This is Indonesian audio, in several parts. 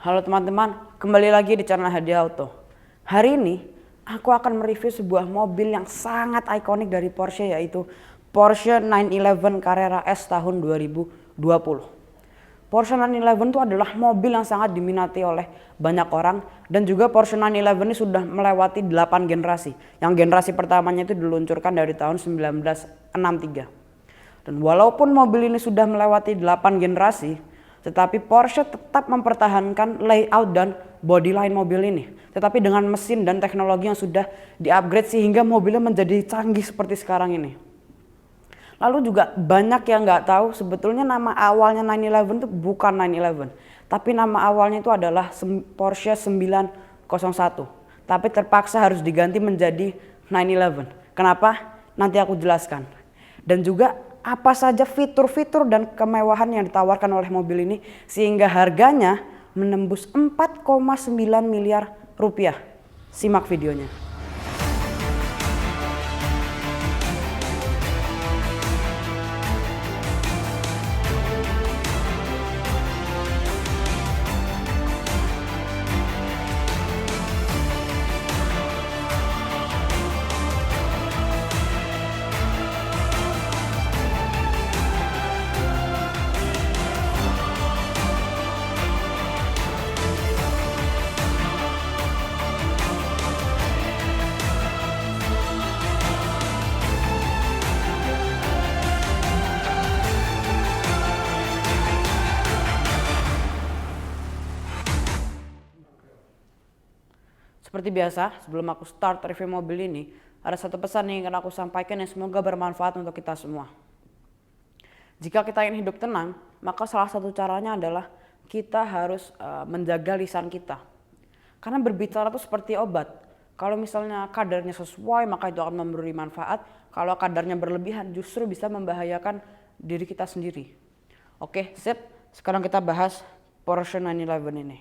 Halo teman-teman, kembali lagi di channel Hadi Auto. Hari ini aku akan mereview sebuah mobil yang sangat ikonik dari Porsche, yaitu Porsche 911 Carrera S tahun 2020. Porsche 911 itu adalah mobil yang sangat diminati oleh banyak orang, dan juga Porsche 911 ini sudah melewati 8 generasi. Yang generasi pertamanya itu diluncurkan dari tahun 1963. Dan walaupun mobil ini sudah melewati 8 generasi, tetapi Porsche tetap mempertahankan layout dan body line mobil ini, tetapi dengan mesin dan teknologi yang sudah di-upgrade sehingga mobilnya menjadi canggih seperti sekarang ini. Lalu juga banyak yang nggak tahu sebetulnya nama awalnya 911 itu bukan 911, tapi nama awalnya itu adalah Porsche 901, tapi terpaksa harus diganti menjadi 911. Kenapa? Nanti aku jelaskan. Dan juga apa saja fitur-fitur dan kemewahan yang ditawarkan oleh mobil ini sehingga harganya menembus 4,9 miliar rupiah. Simak videonya. Seperti biasa, sebelum aku start review mobil ini, ada satu pesan yang ingin aku sampaikan yang semoga bermanfaat untuk kita semua. Jika kita ingin hidup tenang, maka salah satu caranya adalah kita harus menjaga lisan kita. Karena berbicara itu seperti obat. Kalau misalnya kadarnya sesuai, maka itu akan memberi manfaat. Kalau kadarnya berlebihan, justru bisa membahayakan diri kita sendiri. Oke, sip. Sekarang kita bahas Porsche 911 ini.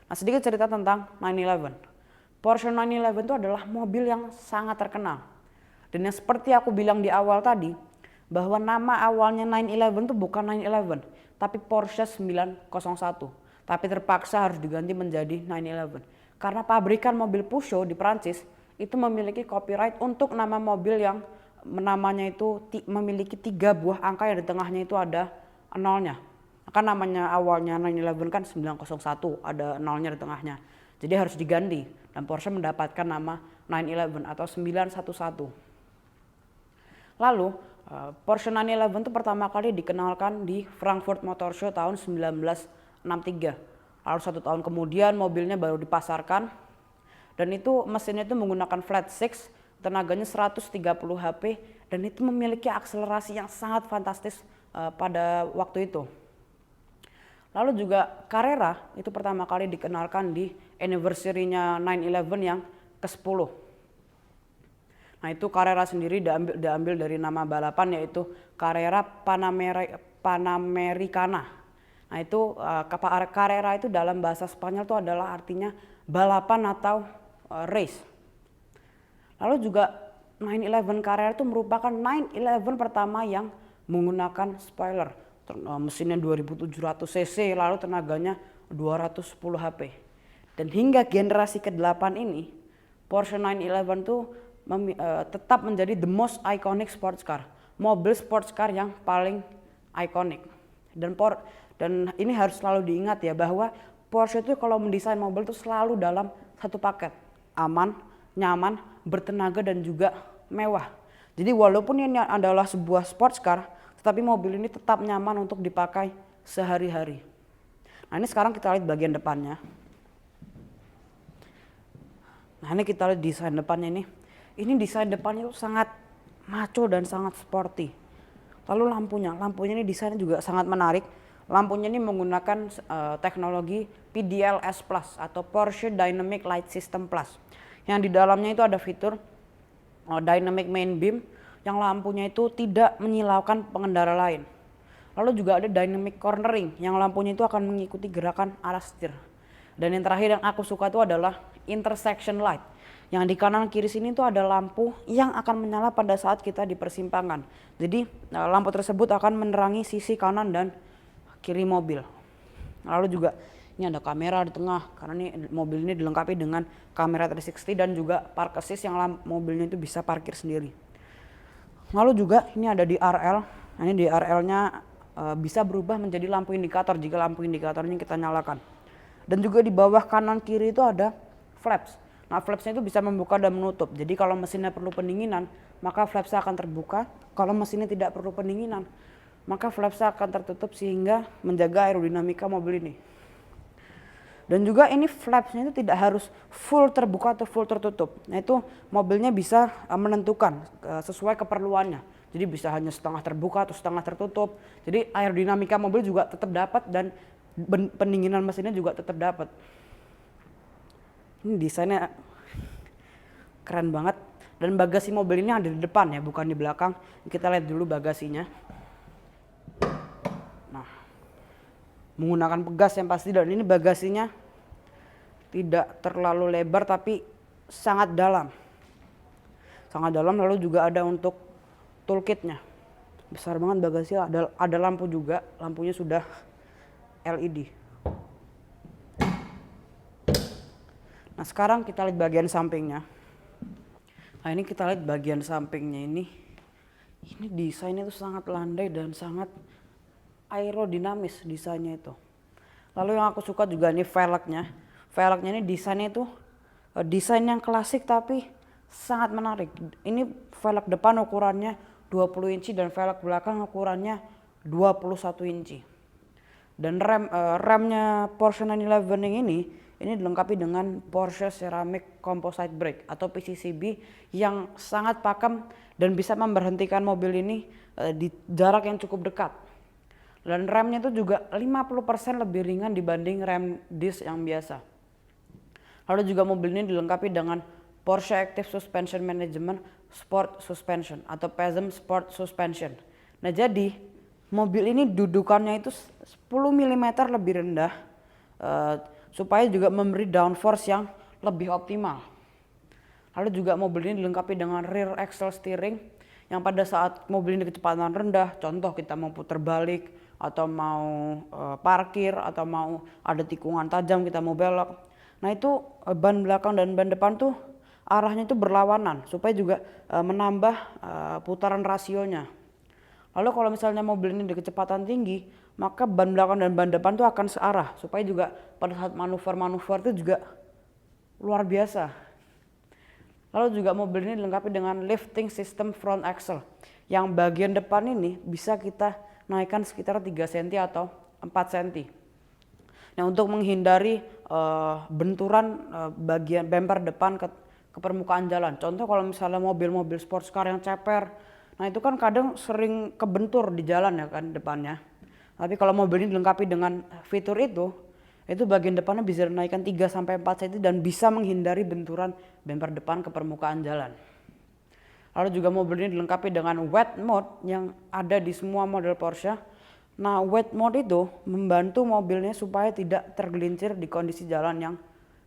Nah, sedikit cerita tentang 911. Porsche 911 itu adalah mobil yang sangat terkenal. Dan yang seperti aku bilang di awal tadi, bahwa nama awalnya 911 itu bukan 911, tapi Porsche 901. Tapi terpaksa harus diganti menjadi 911. Karena pabrikan mobil Peugeot di Prancis itu memiliki copyright untuk nama mobil yang namanya itu memiliki 3 buah angka yang di tengahnya itu ada nolnya. Kan namanya awalnya 911 kan 901, ada nolnya di tengahnya. Jadi harus diganti dan Porsche mendapatkan nama 911 atau 911. Lalu Porsche 911 itu pertama kali dikenalkan di Frankfurt Motor Show tahun 1963. Lalu 1 tahun kemudian mobilnya baru dipasarkan, dan itu mesinnya itu menggunakan flat six, tenaganya 130 HP, dan itu memiliki akselerasi yang sangat fantastis pada waktu itu. Lalu juga Carrera itu pertama kali dikenalkan di anniversary-nya 911 yang ke-10. Nah, itu Carrera sendiri diambil dari nama balapan, yaitu Carrera Panamericana. Nah, itu Carrera itu dalam bahasa Spanyol itu adalah artinya balapan atau race. Lalu juga 911 Carrera itu merupakan 911 pertama yang menggunakan spoiler. Mesinnya 2700 cc, lalu tenaganya 210 HP. Dan hingga generasi ke-8 ini, Porsche 911 itu tetap menjadi the most iconic sports car, mobil sports car yang paling ikonik. Dan ini harus selalu diingat ya, bahwa Porsche itu kalau mendesain mobil itu selalu dalam satu paket, aman, nyaman, bertenaga, dan juga mewah. Jadi walaupun ini adalah sebuah sports car, tetapi mobil ini tetap nyaman untuk dipakai sehari-hari. Nah, ini sekarang kita lihat bagian depannya. Nah, ini kita lihat desain depannya ini. Ini desain depannya itu sangat maco dan sangat sporty. Lalu lampunya ini desainnya juga sangat menarik. Lampunya ini menggunakan teknologi PDLS Plus atau Porsche Dynamic Light System Plus. Yang di dalamnya itu ada fitur Dynamic Main Beam, yang lampunya itu tidak menyilaukan pengendara lain. Lalu juga ada dynamic cornering, yang lampunya itu akan mengikuti gerakan arah setir. Dan yang terakhir yang aku suka itu adalah intersection light, yang di kanan kiri sini itu ada lampu yang akan menyala pada saat kita di persimpangan. Jadi lampu tersebut akan menerangi sisi kanan dan kiri mobil. Lalu juga Ini ada kamera di tengah karena ini mobil ini dilengkapi dengan kamera 360 dan juga park assist yang mobilnya itu bisa parkir sendiri. Lalu juga ini ada DRL. Nah, ini DRL-nya bisa berubah menjadi lampu indikator jika lampu indikatornya kita nyalakan. Dan juga di bawah kanan kiri itu ada flaps. Nah, flapsnya itu bisa membuka dan menutup. Jadi kalau mesinnya perlu pendinginan, maka flapsnya akan terbuka. Kalau mesinnya tidak perlu pendinginan, maka flapsnya akan tertutup sehingga menjaga aerodinamika mobil ini. Dan juga ini flapsnya itu tidak harus full terbuka atau full tertutup. Nah, itu mobilnya bisa menentukan sesuai keperluannya. Jadi bisa hanya setengah terbuka atau setengah tertutup. Jadi aerodinamika mobil juga tetap dapat dan pendinginan mesinnya juga tetap dapat. Ini desainnya keren banget. Dan bagasi mobil ini ada di depan ya, bukan di belakang. Kita lihat dulu bagasinya. Nah, menggunakan pegas yang pasti, dan ini bagasinya tidak terlalu lebar tapi sangat dalam. Sangat dalam, lalu juga ada untuk toolkitnya. Besar banget bagasinya, ada lampu juga, lampunya sudah LED. Nah, sekarang kita lihat bagian sampingnya. Nah, ini kita lihat bagian sampingnya ini. Ini desainnya itu sangat landai dan sangat aerodinamis desainnya itu. Lalu yang aku suka juga ini velgnya. Velgnya ini desainnya itu desain yang klasik tapi sangat menarik. Ini velg depan ukurannya 20 inci dan velg belakang ukurannya 21 inci. Dan remnya Porsche 911 ini dilengkapi dengan Porsche Ceramic Composite Brake atau PCCB yang sangat pakem dan bisa memberhentikan mobil ini di jarak yang cukup dekat. Dan remnya itu juga 50% lebih ringan dibanding rem disc yang biasa. Lalu juga mobil ini dilengkapi dengan Porsche Active Suspension Management Sport Suspension atau PASM Sport Suspension. Nah, jadi mobil ini dudukannya itu 10 mm lebih rendah supaya juga memberi downforce yang lebih optimal. Lalu juga mobil ini dilengkapi dengan rear axle steering yang pada saat mobil ini kecepatan rendah, contoh kita mau putar balik atau mau parkir atau mau ada tikungan tajam kita mau belok. Nah, itu ban belakang dan ban depan tuh arahnya itu berlawanan supaya juga menambah putaran rasionya. Lalu kalau misalnya mobil ini di kecepatan tinggi, maka ban belakang dan ban depan tuh akan searah supaya juga pada saat manuver-manuver itu juga luar biasa. Lalu juga mobil ini dilengkapi dengan lifting system front axle yang bagian depan ini bisa kita naikkan sekitar 3 cm atau 4 cm. Nah, untuk menghindari benturan bagian bumper depan ke permukaan jalan. Contoh kalau misalnya mobil-mobil sports car yang ceper, nah itu kan kadang sering kebentur di jalan ya kan depannya. Tapi kalau mobil ini dilengkapi dengan fitur itu bagian depannya bisa dinaikkan 3-4 cm dan bisa menghindari benturan bumper depan ke permukaan jalan. Lalu juga mobil ini dilengkapi dengan wet mode yang ada di semua model Porsche. Nah, wet mode itu membantu mobilnya supaya tidak tergelincir di kondisi jalan yang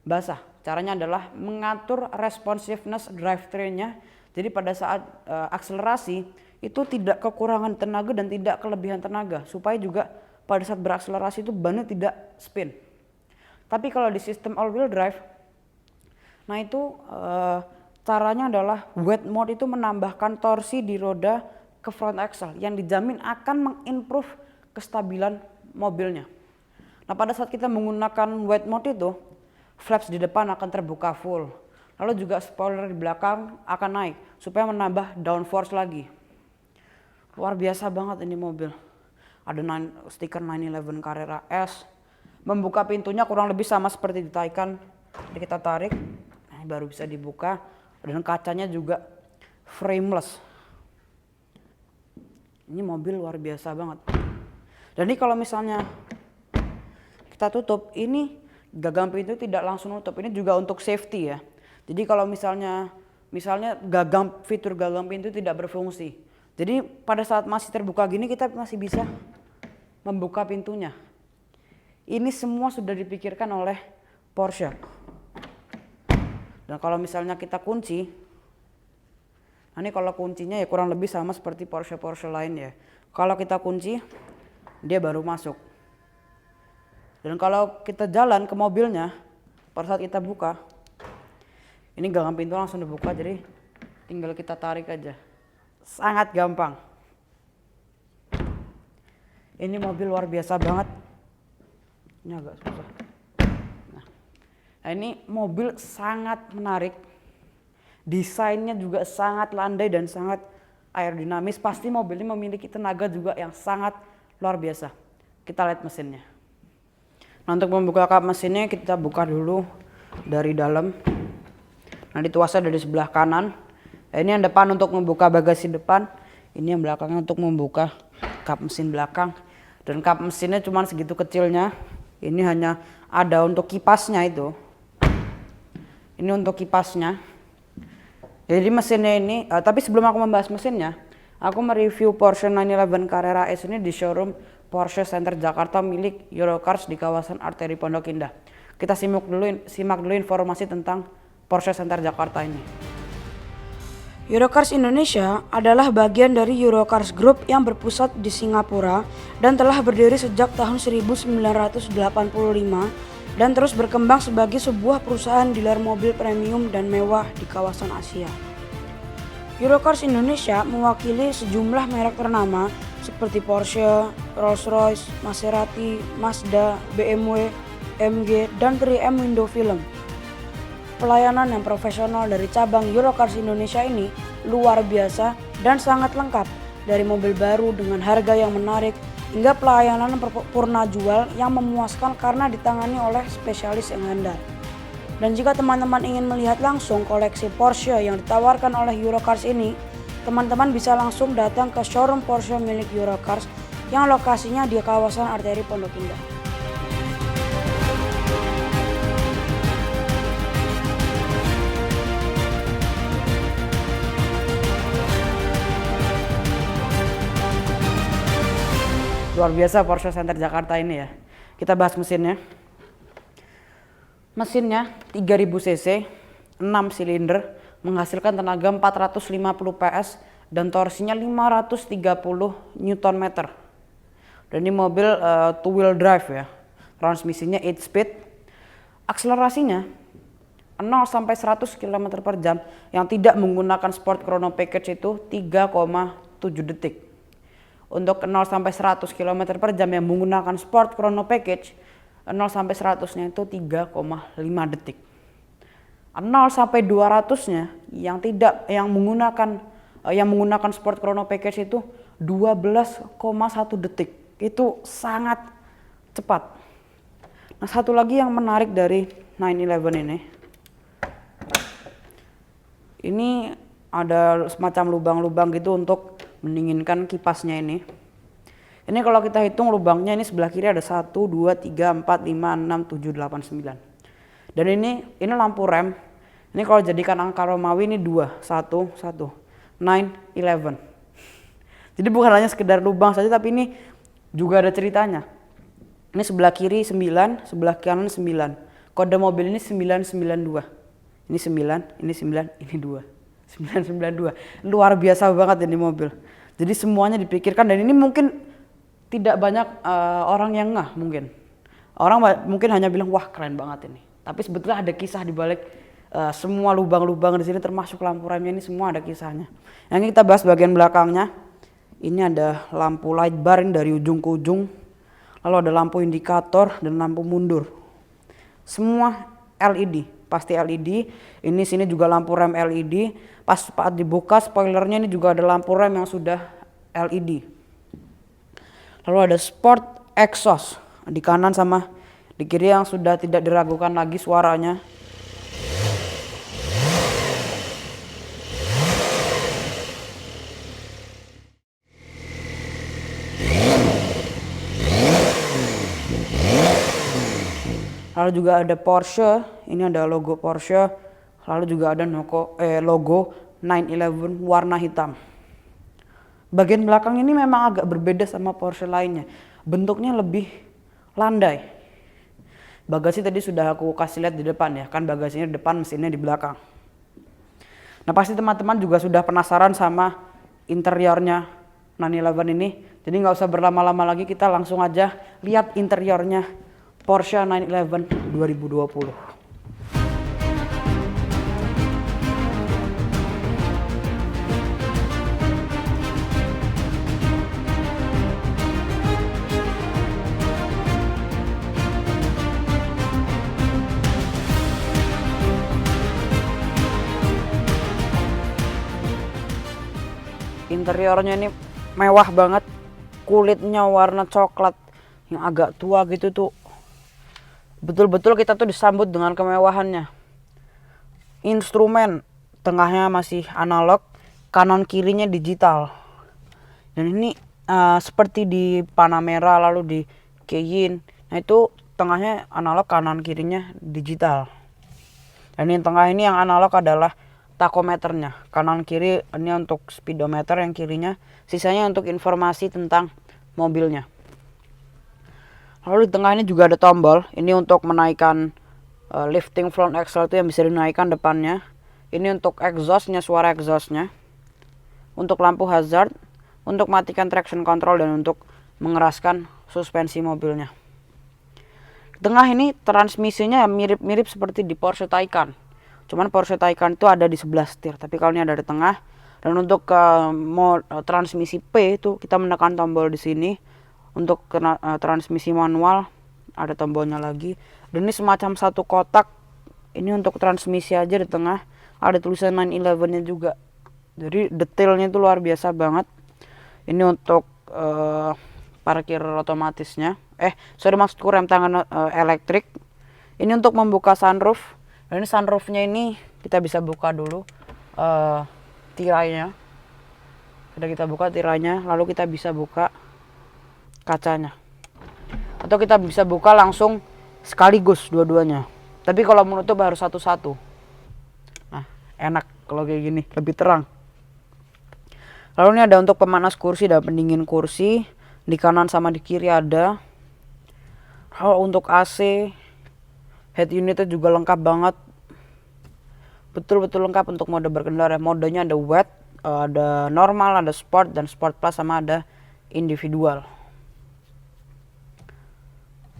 basah. Caranya adalah mengatur responsiveness drivetrain-nya. Jadi pada saat akselerasi itu tidak kekurangan tenaga dan tidak kelebihan tenaga, supaya juga pada saat berakselerasi itu bannya tidak spin. Tapi kalau di sistem all wheel drive, nah itu caranya adalah wet mode itu menambahkan torsi di roda ke front axle yang dijamin akan mengimprove kestabilan mobilnya. Nah, pada saat kita menggunakan wet mode itu, flaps di depan akan terbuka full. Lalu juga spoiler di belakang akan naik supaya menambah downforce lagi. Luar biasa banget ini mobil. Ada stiker 911 Carrera S. Membuka pintunya kurang lebih sama seperti di Taycan. Jadi kita tarik, nah, baru bisa dibuka. Dan kacanya juga frameless. Ini mobil luar biasa banget. Jadi kalau misalnya kita tutup, ini gagang pintu tidak langsung nutup. Ini juga untuk safety ya. Jadi kalau misalnya fitur gagang pintu tidak berfungsi. Jadi pada saat masih terbuka gini kita masih bisa membuka pintunya. Ini semua sudah dipikirkan oleh Porsche. Dan kalau misalnya kita kunci, nah ini kalau kuncinya ya kurang lebih sama seperti Porsche lain ya. Kalau kita kunci, dia baru masuk. Dan kalau kita jalan ke mobilnya, pada saat kita buka, ini gagang pintu langsung dibuka, jadi tinggal kita tarik aja. Sangat gampang. Ini mobil luar biasa banget. Ini agak susah. Nah, ini mobil sangat menarik. Desainnya juga sangat landai dan sangat aerodinamis. Pasti mobil ini memiliki tenaga juga yang sangat luar biasa. Kita lihat mesinnya. Nah, untuk membuka kap mesinnya kita buka dulu dari dalam. Nah, dituasnya dari sebelah kanan. Ini yang depan untuk membuka bagasi depan. Ini yang belakangnya untuk membuka kap mesin belakang. Dan kap mesinnya cuma segitu kecilnya. Ini hanya ada untuk kipasnya itu. Ini untuk kipasnya. Jadi mesinnya ini, tapi sebelum aku membahas mesinnya, aku mereview Porsche 911 Carrera S ini di showroom Porsche Center Jakarta milik Eurocars di kawasan Arteri Pondok Indah. Kita simak dulu informasi tentang Porsche Center Jakarta ini. Eurocars Indonesia adalah bagian dari Eurocars Group yang berpusat di Singapura dan telah berdiri sejak tahun 1985 dan terus berkembang sebagai sebuah perusahaan dealer mobil premium dan mewah di kawasan Asia. Eurocars Indonesia mewakili sejumlah merek ternama seperti Porsche, Rolls-Royce, Maserati, Mazda, BMW, MG, dan 3M Window Film. Pelayanan yang profesional dari cabang Eurocars Indonesia ini luar biasa dan sangat lengkap, dari mobil baru dengan harga yang menarik hingga pelayanan purna jual yang memuaskan karena ditangani oleh spesialis yang handal. Dan jika teman-teman ingin melihat langsung koleksi Porsche yang ditawarkan oleh Eurocars ini, teman-teman bisa langsung datang ke showroom Porsche milik Eurocars yang lokasinya di kawasan Arteri Pondok Indah. Luar biasa Porsche Center Jakarta ini ya. Kita bahas mesinnya. Mesinnya 3000 cc, 6 silinder, menghasilkan tenaga 450 PS dan torsinya 530 Nm. Dan ini mobil two wheel drive ya. Transmisinya 8 speed. Akselerasinya 0 sampai 100 km per jam yang tidak menggunakan Sport Chrono Package itu 3,7 detik. Untuk 0 sampai 100 km per jam yang menggunakan Sport Chrono Package, 0 sampai 100-nya itu 3,5 detik. 0 sampai 200-nya yang menggunakan Sport Chrono Package itu 12,1 detik. Itu sangat cepat. Nah, satu lagi yang menarik dari 911 ini. Ini ada semacam lubang-lubang gitu untuk mendinginkan kipasnya ini. Ini kalau kita hitung lubangnya ini sebelah kiri ada 1, 2, 3, 4, 5, 6, 7, 8, 9. Dan ini lampu rem. Ini kalau jadikan angka Romawi ini 2, 1, 1. 9, 11. Jadi bukan hanya sekedar lubang saja tapi ini juga ada ceritanya. Ini sebelah kiri 9, sebelah kanan 9. Kode mobil ini 992. Ini 9, ini 9, ini 2. 992. Luar biasa banget ini mobil. Jadi semuanya dipikirkan dan ini mungkin tidak banyak orang yang ngeh mungkin. Orang mungkin hanya bilang wah keren banget ini. Tapi sebetulnya ada kisah di balik semua lubang-lubang di sini termasuk lampu remnya ini semua ada kisahnya. Yang kita bahas bagian belakangnya. Ini ada lampu light bar ini dari ujung ke ujung. Lalu ada lampu indikator dan lampu mundur. Semua LED, pasti LED. Ini sini juga lampu rem LED. Pas saat dibuka spoilernya ini juga ada lampu rem yang sudah LED. Lalu ada sport exhaust di kanan sama di kiri yang sudah tidak diragukan lagi suaranya. Lalu juga ada Porsche, ini ada logo Porsche. Lalu juga ada logo 911 warna hitam. Bagian belakang ini memang agak berbeda sama Porsche lainnya. Bentuknya lebih landai. Bagasi tadi sudah aku kasih lihat di depan ya, kan bagasinya di depan, mesinnya di belakang. Nah pasti teman-teman juga sudah penasaran sama interiornya 911 ini. Jadi nggak usah berlama-lama lagi, kita langsung aja lihat interiornya Porsche 911 2020. Interiornya ini mewah banget, kulitnya warna coklat yang agak tua gitu tuh. Betul-betul kita tuh disambut dengan kemewahannya. Instrumen tengahnya masih analog, kanan kirinya digital. Dan ini seperti di Panamera lalu di Cayenne. Nah itu tengahnya analog, kanan kirinya digital. Dan yang tengah ini yang analog adalah takometernya. Kanan kiri ini untuk speedometer, yang kirinya sisanya untuk informasi tentang mobilnya. Lalu di tengah ini juga ada tombol. Ini untuk menaikkan lifting front axle itu yang bisa dinaikkan depannya. Ini untuk exhaustnya, suara exhaustnya. Untuk lampu hazard, untuk matikan traction control, dan untuk mengeraskan suspensi mobilnya. Di tengah ini transmisinya mirip-mirip seperti di Porsche Taycan. Cuman Porsche Taycan itu ada di sebelah setir, tapi kalau ini ada di tengah. Dan untuk transmisi P itu kita menekan tombol di sini. Untuk transmisi manual ada tombolnya lagi. Dan ini semacam satu kotak. Ini untuk transmisi aja di tengah. Ada tulisan 911-nya juga. Jadi detailnya itu luar biasa banget. Ini untuk parkir otomatisnya. Maksudku rem tangan elektrik. Ini untuk membuka sunroof. Dan ini sunroofnya ini kita bisa buka dulu tirainya. Sudah kita buka tirainya, lalu kita bisa buka kacanya. Atau kita bisa buka langsung sekaligus dua-duanya. Tapi kalau menutup harus satu-satu. Nah, enak kalau kayak gini, lebih terang. Lalu ini ada untuk pemanas kursi dan pendingin kursi. Di kanan sama di kiri ada. Kalau untuk AC, head unitnya juga lengkap banget. Betul-betul lengkap untuk mode berkendara. Modenya ada wet, ada normal, ada sport, dan sport plus, sama ada individual.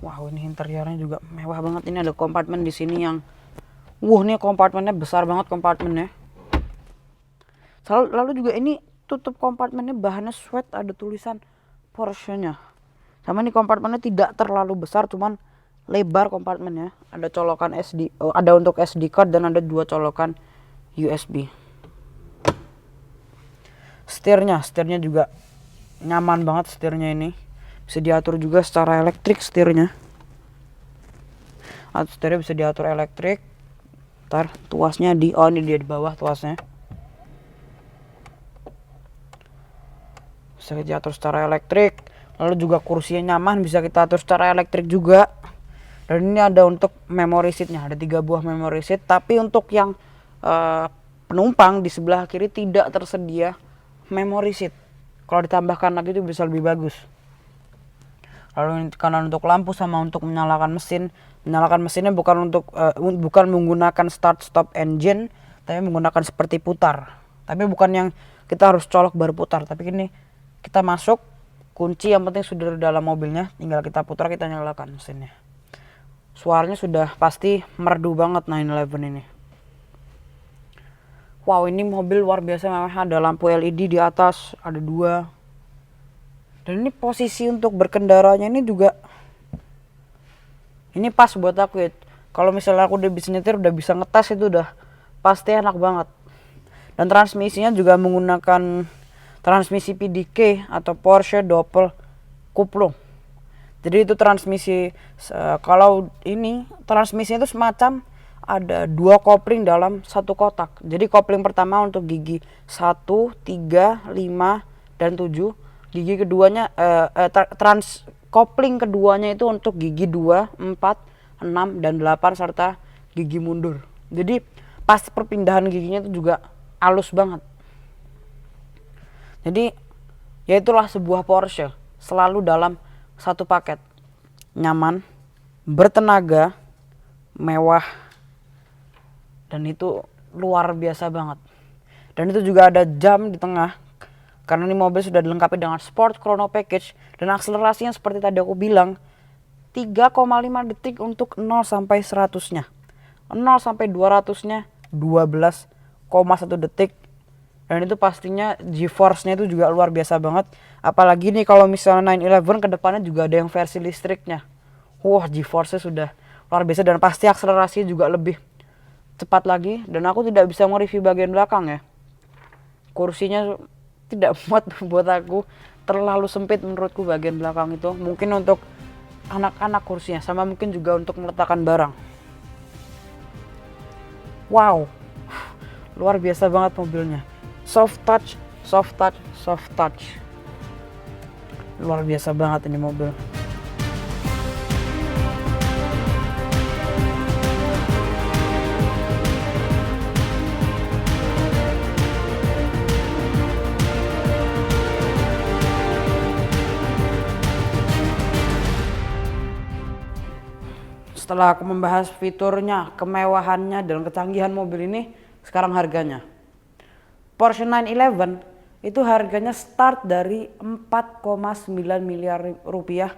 Wow, ini interiornya juga mewah banget. Ini ada kompartemen di sini yang, ini kompartemennya besar banget kompartemennya. Lalu juga ini tutup kompartemennya bahannya sweat, ada tulisan Porsche-nya. Sama ini kompartemennya tidak terlalu besar, cuman lebar kompartemennya. Ada colokan SD, ada untuk SD card, dan ada 2 colokan USB. Setirnya juga nyaman banget setirnya ini. Bisa diatur juga secara elektrik setirnya. Setirnya bisa diatur elektrik. Ntar tuasnya ini dia di bawah tuasnya. Bisa diatur secara elektrik. Lalu juga kursinya nyaman, bisa kita atur secara elektrik juga. Dan ini ada untuk memory seatnya, ada 3 buah memory seat. Tapi untuk yang penumpang di sebelah kiri tidak tersedia memory seat. Kalau ditambahkan lagi itu bisa lebih bagus. Lalu kanan untuk lampu sama untuk menyalakan mesin. Menyalakan mesinnya bukan menggunakan start stop engine, tapi menggunakan seperti putar. Tapi bukan yang kita harus colok baru putar, tapi ini kita masuk, kunci yang penting sudah di dalam mobilnya, tinggal kita putar, kita nyalakan mesinnya. Suaranya sudah pasti merdu banget 911 ini. Wow, ini mobil luar biasa mewah. Ada lampu LED di atas, ada 2. Dan ini posisi untuk berkendaranya ini juga, ini pas buat aku ya. Kalau misalnya aku udah bisa nyetir, udah bisa ngetes, itu udah pasti enak banget. Dan transmisinya juga menggunakan transmisi PDK atau Porsche Doppel Kupplung. Jadi itu transmisi, kalau ini transmisinya itu semacam ada 2 kopling dalam satu kotak. Jadi kopling pertama untuk gigi 1, 3, 5, dan 7. Gigi keduanya, kopling keduanya itu untuk gigi 2, 4, 6, dan 8 serta gigi mundur. Jadi pas perpindahan giginya itu juga halus banget. Jadi ya itulah sebuah Porsche, selalu dalam satu paket. Nyaman, bertenaga, mewah, dan itu luar biasa banget. Dan itu juga ada jam di tengah, karena ini mobil sudah dilengkapi dengan Sport Chrono Package. Dan akselerasinya seperti tadi aku bilang, 3,5 detik untuk 0 sampai 100-nya. 0 sampai 200-nya 12,1 detik. Dan itu pastinya GeForce-nya itu juga luar biasa banget. Apalagi nih kalau misalnya 911 ke depannya juga ada yang versi listriknya. Wah, GeForce-nya sudah luar biasa dan pasti akselerasinya juga lebih cepat lagi. Dan aku tidak bisa mereview bagian belakang ya. Kursinya tidak muat buat aku, terlalu sempit menurutku bagian belakang itu. Mungkin untuk anak-anak kursinya, sama mungkin juga untuk meletakkan barang. Wow, luar biasa banget mobilnya. Soft touch, soft touch, soft touch. Luar biasa banget ini mobil. Setelah aku membahas fiturnya, kemewahannya, dan kecanggihan mobil ini, sekarang harganya. Porsche 911 itu harganya start dari 4,9 miliar rupiah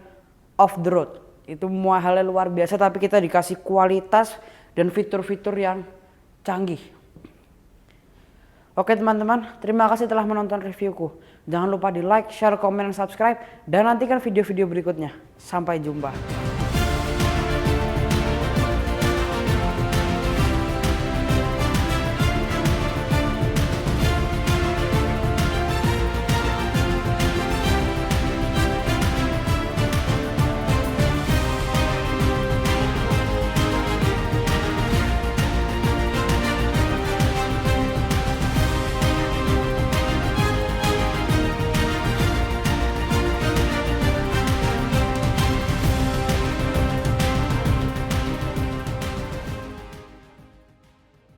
off the road. Itu mahalnya luar biasa, tapi kita dikasih kualitas dan fitur-fitur yang canggih. Oke teman-teman, terima kasih telah menonton reviewku. Jangan lupa di like, share, komen, dan subscribe. Dan nantikan video-video berikutnya. Sampai jumpa.